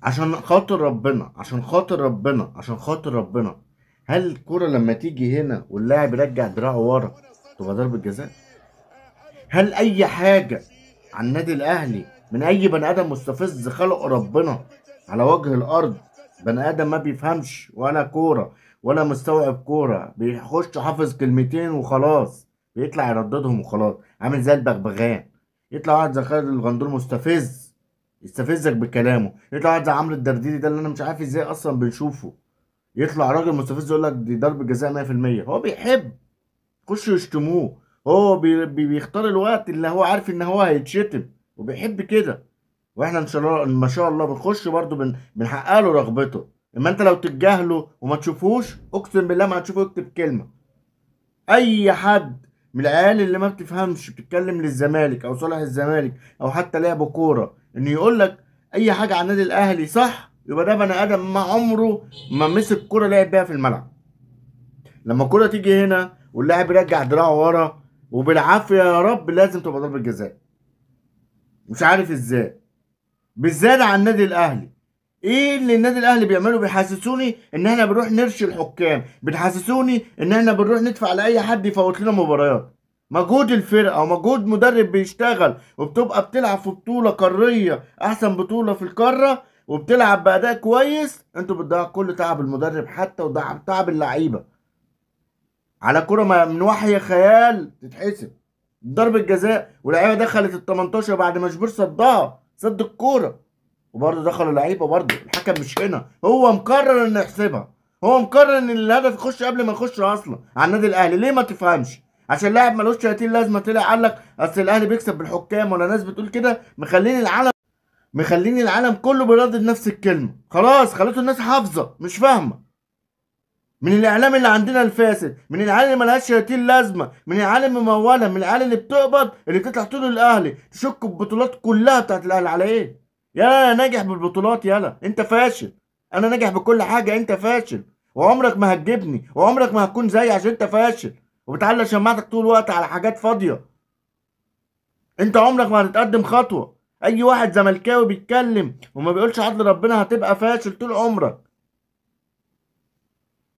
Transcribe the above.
عشان خاطر ربنا، عشان خاطر ربنا، عشان خاطر ربنا، هل الكرة لما تيجي هنا واللاعب يرجع دراعه ورا تبقى ضربة جزاء؟ هل اي حاجة عن النادي الاهلي من اي بني ادم مستفز خلق ربنا على وجه الارض، بني ادم ما بيفهمش ولا كورة ولا مستوعب كورة، بيخش حافظ كلمتين وخلاص بيطلع يرددهم وخلاص، عامل زي البغبغان. يطلع واحد زي خالد الغندور مستفز يستفزك بكلامه، يطلع واحد زي عمرو الدرديري ده اللي انا مش عارف ازاي اصلا بنشوفه، يطلع راجل مستفز يقول لك دي ضربة جزاء 100%. هو بيحب يخشوا يشتموه، هو بيختار الوقت اللي هو عارف ان هو هيتشتم وبيحب كده. واحنا ان شاء الله ما شاء الله بنخش برضه بنحقق له رغبته. اما انت لو تتجاهله وما تشوفوش اقسم بالله ما هتشوفه يكتب كلمه. اي حد من العيال اللي ما بتفهمش بتتكلم للزمالك او صالح الزمالك او حتى لعب كوره انه يقول لك اي حاجه عن النادي الاهلي صح، يبقى ده بني ادم ما عمره ما مسك كوره لعب بيها في الملعب. لما الكرة تيجي هنا واللاعب يرجع دراعه ورا وبالعافية يا رب لازم تبقى ضربة جزاء. مش عارف ازاي، بالذات على النادي الاهلي. ايه اللي النادي الاهلي بيعمله؟ بيحسسوني ان احنا بنروح نرشي الحكام، بتحسسوني ان احنا بنروح ندفع لاي حد يفوت لنا مباريات. مجهود الفرقه ومجهود مدرب بيشتغل وبتبقى بتلعب في بطوله قاريه، احسن بطوله في القاره، وبتلعب باداء كويس، انتوا بتضيعوا كل تعب المدرب حتى وتعب تعب اللعيبه على كرة من وحي خيال تتحسب ضربة جزاء، واللعيبة دخلت ال 18 بعد ما شبير صدها، صد الكورة، وبرضه دخلوا لعيبة برضه الحكم مش هنا، هو مقرر انه يحسبها، هو مقرر ان الهدف يخش قبل ما يخش اصلا على النادي الاهلي. ليه ما تفهمش؟ عشان لاعب ملوش 30 لازمه طلع قال لك اصل الاهلي بيكسب بالحكام، ولا ناس بتقول كده مخلين العالم كله بيردد نفس الكلمه، خلاص خليته الناس حافظه مش فاهمه. من الاعلام اللي عندنا الفاسد، من العيال اللي ملهاش 30 لازمه، من العيال المموله، من العيال اللي بتقبض، اللي بتطلع طول الاهلي تشك البطولات كلها بتاعت الاهلي على ايه؟ يا ناجح بالبطولات يلا انت فاشل، انا ناجح بكل حاجه انت فاشل، وعمرك ما هتجيبني وعمرك ما هتكون زيي عشان انت فاشل وبتعلق شماعتك طول الوقت على حاجات فاضيه. انت عمرك ما هتتقدم خطوه. اي واحد زملكاوي بيتكلم وما بيقولش عدل ربنا هتبقى فاشل طول عمرك.